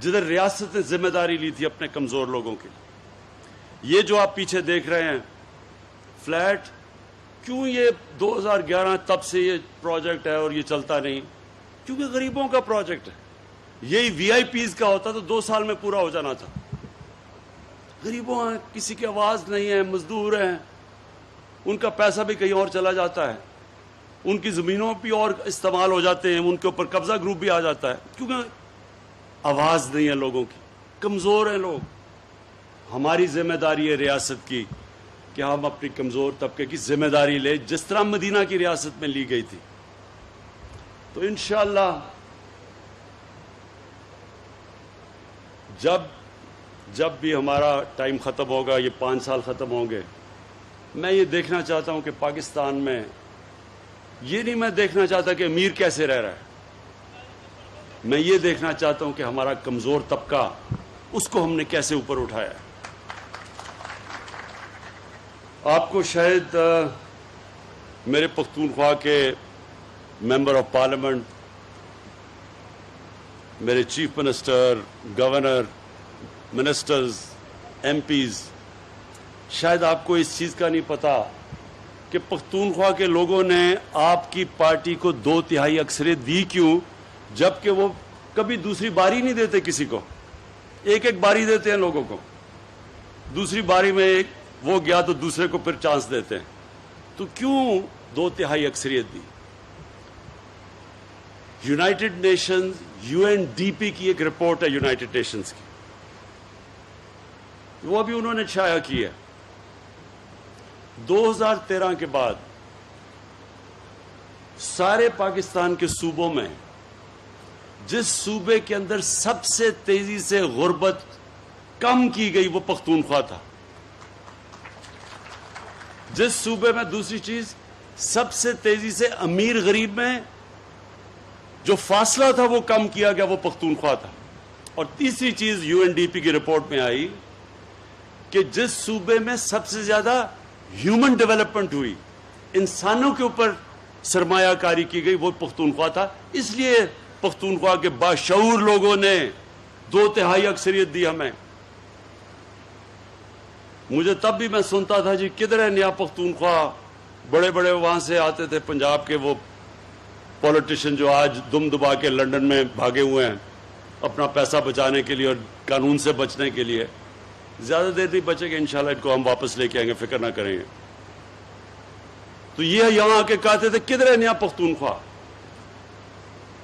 جدھر ریاست نے ذمہ داری لی تھی اپنے کمزور لوگوں کی. یہ جو آپ پیچھے دیکھ رہے ہیں فلیٹ، کیوں یہ 2011 تب سے یہ پروجیکٹ ہے اور یہ چلتا نہیں؟ کیونکہ غریبوں کا پروجیکٹ ہے. یہی وی آئی پیز کا ہوتا تو 2 سال میں پورا ہو جانا تھا. غریبوں ہیں، کسی کی آواز نہیں ہے، مزدور ہیں، ان کا پیسہ بھی کہیں اور چلا جاتا ہے، ان کی زمینوں بھی اور استعمال ہو جاتے ہیں، ان کے اوپر قبضہ گروپ بھی آ جاتا ہے، کیونکہ آواز نہیں ہے لوگوں کی، کمزور ہیں لوگ. ہماری ذمہ داری ہے ریاست کی کہ ہم اپنی کمزور طبقے کی ذمہ داری لیں، جس طرح مدینہ کی ریاست میں لی گئی تھی. تو انشاءاللہ جب بھی ہمارا ٹائم ختم ہوگا، یہ 5 سال ختم ہوں گے، میں یہ دیکھنا چاہتا ہوں کہ پاکستان میں یہ نہیں میں دیکھنا چاہتا کہ امیر کیسے رہ رہا ہے، میں یہ دیکھنا چاہتا ہوں کہ ہمارا کمزور طبقہ، اس کو ہم نے کیسے اوپر اٹھایا ہے. آپ کو شاید میرے پختونخوا کے ممبر آف پارلیمنٹ، میرے chief minister, governor, ministers, M Ps, شاید آپ کو اس چیز کا نہیں پتا کہ پختونخوا کے لوگوں نے آپ کی پارٹی کو 2/3 اکثریت دی کیوں، جبکہ وہ کبھی دوسری باری نہیں دیتے کسی کو. ایک باری دیتے ہیں لوگوں کو، دوسری باری میں ایک وہ گیا تو دوسرے کو پھر چانس دیتے ہیں. تو کیوں 2/3 اکثریت دی؟ یونائٹڈ نیشنز UNDP کی ایک رپورٹ ہے یونائٹڈ نیشنز کی، وہ بھی انہوں نے شائع کی ہے. 2013 کے بعد سارے پاکستان کے صوبوں میں جس صوبے کے اندر سب سے تیزی سے غربت کم کی گئی وہ پختونخوا تھا. جس صوبے میں، دوسری چیز، سب سے تیزی سے امیر غریب میں جو فاصلہ تھا وہ کم کیا گیا وہ پختونخوا تھا. اور تیسری چیز UNDP کی رپورٹ میں آئی کہ جس صوبے میں سب سے زیادہ ہیومن ڈیولپمنٹ ہوئی، انسانوں کے اوپر سرمایہ کاری کی گئی، وہ پختونخوا تھا. اس لیے پختونخوا کے باشعور لوگوں نے 2/3 اکثریت دی ہمیں. مجھے تب بھی میں سنتا تھا جی کدھر ہے نیا پختونخوا، بڑے بڑے وہاں سے آتے تھے پنجاب کے وہ پولیٹیشین جو آج دم دبا کے لنڈن میں بھاگے ہوئے ہیں اپنا پیسہ بچانے کے لیے اور قانون سے بچنے کے لیے. زیادہ دیر نہیں بچے گا انشاءاللہ، ان کو ہم واپس لے کے آئیں گے، فکر نہ کریں گے. تو یہ یہاں آ کے کہتے تھے کدھر ہے نیا پختونخوا،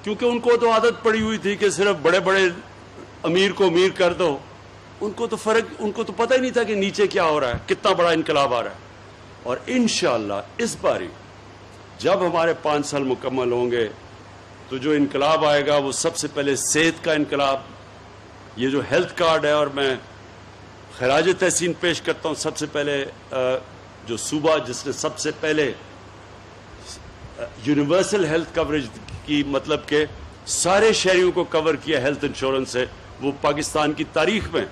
کیونکہ ان کو تو عادت پڑی ہوئی تھی کہ صرف بڑے بڑے امیر کو امیر کر دو. ان کو تو پتہ ہی نہیں تھا کہ نیچے کیا ہو رہا ہے، کتنا بڑا انقلاب آ رہا ہے. اور انشاءاللہ اس باری جب ہمارے 5 سال مکمل ہوں گے تو جو انقلاب آئے گا وہ سب سے پہلے صحت کا انقلاب. یہ جو ہیلتھ کارڈ ہے، اور میں خراج تحسین پیش کرتا ہوں سب سے پہلے جو صوبہ جس نے سب سے پہلے یونیورسل ہیلتھ کوریج کی، مطلب کہ سارے شہریوں کو کور کیا ہیلتھ انشورنس سے، وہ پاکستان کی تاریخ میں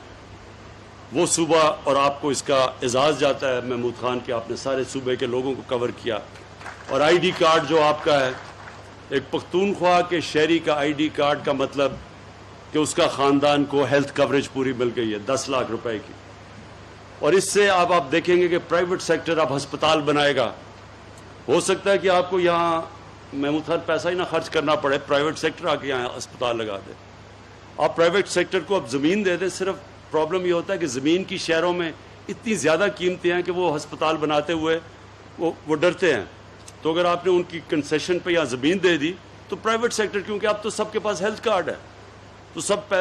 وہ صوبہ. اور آپ کو اس کا اعزاز جاتا ہے محمود خان کہ آپ نے سارے صوبے کے لوگوں کو کور کیا. اور آئی ڈی کارڈ جو آپ کا ہے، ایک پختونخوا کے شہری کا آئی ڈی کارڈ کا مطلب کہ اس کا خاندان کو ہیلتھ کوریج پوری مل گئی ہے 10 لاکھ روپے کی. اور اس سے آپ دیکھیں گے کہ پرائیویٹ سیکٹر اب ہسپتال بنائے گا. ہو سکتا ہے کہ آپ کو یہاں محمود خان پیسہ ہی نہ خرچ کرنا پڑے، پرائیویٹ سیکٹر آ کے یہاں ہسپتال لگا دے. آپ پرائیویٹ سیکٹر کو اب زمین دے دیں. صرف پرابلم یہ ہوتا ہے کہ زمین کی شہروں میں اتنی زیادہ قیمتیں ہیں کہ وہ ہسپتال بناتے ہوئے وہ ڈرتے ہیں. تو اگر آپ نے ان کی کنسیشن پہ یہاں زمین دے دی تو پرائیویٹ سیکٹر، کیونکہ اب تو سب کے پاس ہیلتھ کارڈ ہے، تو سب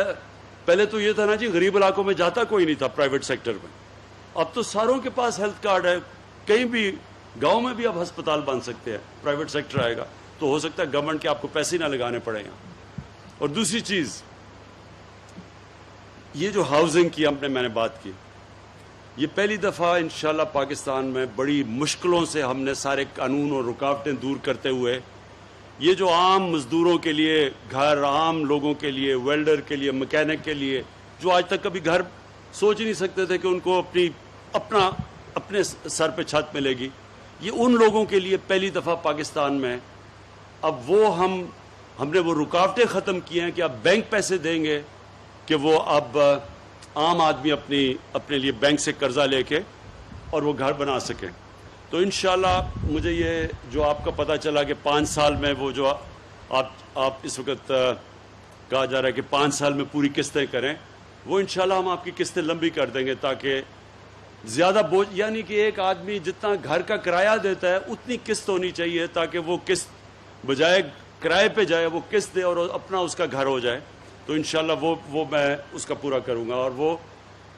پہلے تو یہ تھا نا جی غریب علاقوں میں جاتا کوئی نہیں تھا پرائیویٹ سیکٹر میں، اب تو ساروں کے پاس ہیلتھ کارڈ ہے. کہیں بھی گاؤں میں بھی اب ہسپتال بن سکتے ہیں، پرائیویٹ سیکٹر آئے گا تو ہو سکتا ہے گورنمنٹ کے آپ کو پیسے نہ لگانے پڑے گا. اور دوسری چیز، یہ جو ہاؤسنگ کی میں نے بات کی، یہ پہلی دفعہ انشاءاللہ پاکستان میں بڑی مشکلوں سے ہم نے سارے قانون اور رکاوٹیں دور کرتے ہوئے یہ جو عام مزدوروں کے لیے گھر، عام لوگوں کے لیے، ویلڈر کے لیے، مکینک کے لیے، جو آج تک کبھی گھر سوچ ہی نہیں سکتے تھے کہ ان کو اپنے سر پہ چھت ملے گی، یہ ان لوگوں کے لیے پہلی دفعہ پاکستان میں اب وہ ہم نے وہ رکاوٹیں ختم کی ہیں کہ اب بینک پیسے دیں گے کہ وہ اب عام آدمی اپنے لیے بینک سے قرضہ لے کے اور وہ گھر بنا سکیں. تو انشاءاللہ مجھے یہ جو آپ کا پتہ چلا کہ 5 سال میں وہ جو آپ اس وقت کہا جا رہا ہے کہ 5 سال میں پوری قسطیں کریں, وہ انشاءاللہ ہم آپ کی قسطیں لمبی کر دیں گے تاکہ زیادہ بوجھ, یعنی کہ ایک آدمی جتنا گھر کا کرایہ دیتا ہے اتنی قسط ہونی چاہیے تاکہ وہ قسط بجائے کرائے پہ جائے وہ قسط دے اور اپنا اس کا گھر ہو جائے. تو انشاءاللہ وہ میں اس کا پورا کروں گا. اور وہ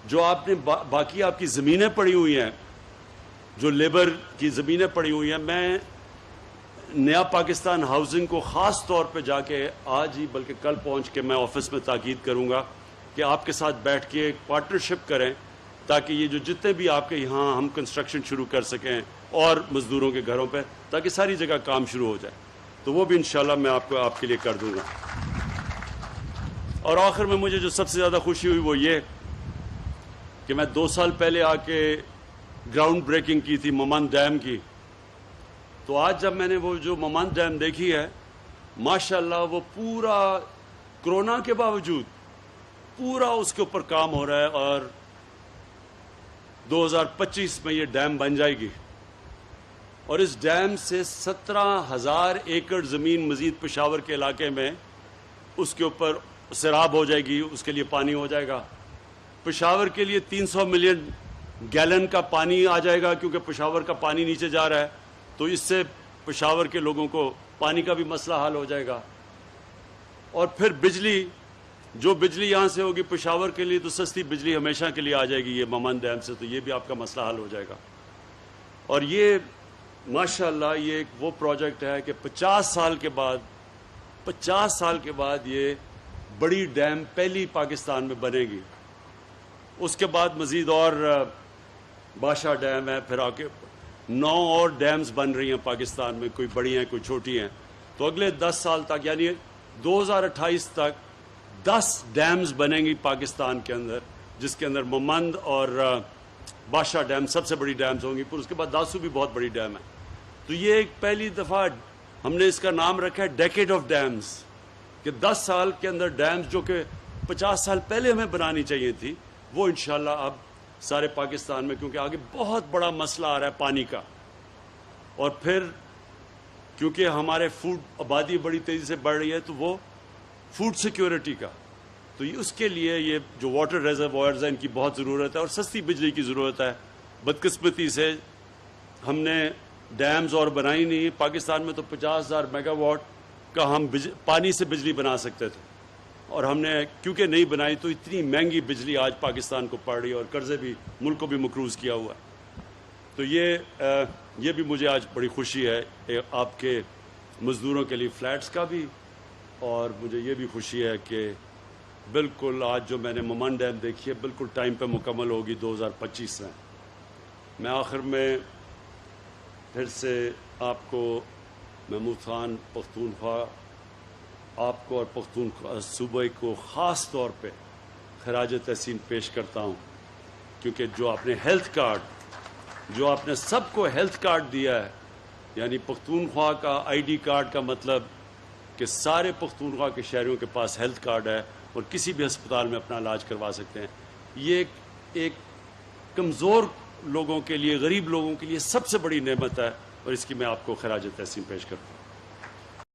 جو آپ نے باقی آپ کی زمینیں پڑی ہوئی ہیں, جو لیبر کی زمینیں پڑی ہوئی ہیں, میں نیا پاکستان ہاؤسنگ کو خاص طور پہ جا کے آج ہی بلکہ کل پہنچ کے میں آفس میں تاکید کروں گا کہ آپ کے ساتھ بیٹھ کے ایک پارٹنرشپ کریں تاکہ یہ جو جتنے بھی آپ کے یہاں ہم کنسٹرکشن شروع کر سکیں اور مزدوروں کے گھروں پہ, تاکہ ساری جگہ کام شروع ہو جائے. تو وہ بھی انشاءاللہ میں آپ کے لیے کر دوں گا. اور آخر میں مجھے جو سب سے زیادہ خوشی ہوئی وہ یہ کہ میں 2 سال پہلے آ کے گراؤنڈ بریکنگ کی تھی ممند ڈیم کی. تو آج جب میں نے وہ جو ممند ڈیم دیکھی ہے, ماشاءاللہ وہ پورا کرونا کے باوجود پورا اس کے اوپر کام ہو رہا ہے اور 2025 میں یہ ڈیم بن جائے گی. اور اس ڈیم سے 17,000 ایکڑ زمین مزید پشاور کے علاقے میں اس کے اوپر سیراب ہو جائے گی, اس کے لیے پانی ہو جائے گا. پشاور کے لیے 300 ملین گیلن کا پانی آ جائے گا کیونکہ پشاور کا پانی نیچے جا رہا ہے. تو اس سے پشاور کے لوگوں کو پانی کا بھی مسئلہ حل ہو جائے گا. اور پھر بجلی, جو بجلی یہاں سے ہوگی پشاور کے لیے تو سستی بجلی ہمیشہ کے لیے آ جائے گی یہ ممند ڈیم سے, تو یہ بھی آپ کا مسئلہ حل ہو جائے گا. اور یہ ماشاءاللہ یہ ایک وہ پروجیکٹ ہے کہ 50 سال کے بعد یہ بڑی ڈیم پہلی پاکستان میں بنے گی. اس کے بعد مزید اور بادشاہ ڈیم ہے, پھر آگے 9 اور ڈیمز بن رہی ہیں پاکستان میں, کوئی بڑی ہیں کوئی چھوٹی ہیں. تو اگلے 10 سال تک یعنی 2028 تک 10 ڈیمز بنیں گی پاکستان کے اندر, جس کے اندر ممند اور بادشاہ ڈیم سب سے بڑی ڈیمز ہوں گی. پھر اس کے بعد داسو بھی بہت بڑی ڈیم ہے. تو یہ ایک پہلی دفعہ ہم نے اس کا نام رکھا ہے ڈیکیڈ آف ڈیمز, کہ 10 سال کے اندر ڈیمز جو کہ 50 سال پہلے ہمیں بنانی چاہیے تھی وہ انشاءاللہ اب سارے پاکستان میں, کیونکہ آگے بہت بڑا مسئلہ آ رہا ہے پانی کا. اور پھر کیونکہ ہمارے فوڈ آبادی بڑی تیزی سے بڑھ رہی ہے تو وہ فوڈ سیکیورٹی کا, تو اس کے لیے یہ جو واٹر ریزروائرز ہیں ان کی بہت ضرورت ہے اور سستی بجلی کی ضرورت ہے. بدقسمتی سے ہم نے ڈیمز اور بنائی نہیں. پاکستان میں تو 50,000 میگا واٹ کا ہم پانی سے بجلی بنا سکتے تھے, اور ہم نے کیونکہ نہیں بنائی تو اتنی مہنگی بجلی آج پاکستان کو پڑ رہی ہے اور قرضے بھی ملک کو بھی مقروض کیا ہوا ہے. تو یہ بھی مجھے آج بڑی خوشی ہے آپ کے مزدوروں کے لیے فلیٹس کا بھی, اور مجھے یہ بھی خوشی ہے کہ بالکل آج جو میں نے ممند ڈیم دیکھی ہے بالکل ٹائم پہ مکمل ہوگی 2025 میں. میں آخر میں پھر سے آپ کو محمود خان پختونخوا, آپ کو اور پختونخوا صوبے کو خاص طور پہ خراج تحسین پیش کرتا ہوں, کیونکہ جو آپ نے ہیلتھ کارڈ, جو آپ نے سب کو ہیلتھ کارڈ دیا ہے, یعنی پختونخوا کا آئی ڈی کارڈ کا مطلب کہ سارے پختونخوا کے شہریوں کے پاس ہیلتھ کارڈ ہے اور کسی بھی ہسپتال میں اپنا علاج کروا سکتے ہیں. یہ ایک کمزور لوگوں کے لیے, غریب لوگوں کے لیے سب سے بڑی نعمت ہے, اور اس کی میں آپ کو خراج تحسین پیش کرتا ہوں.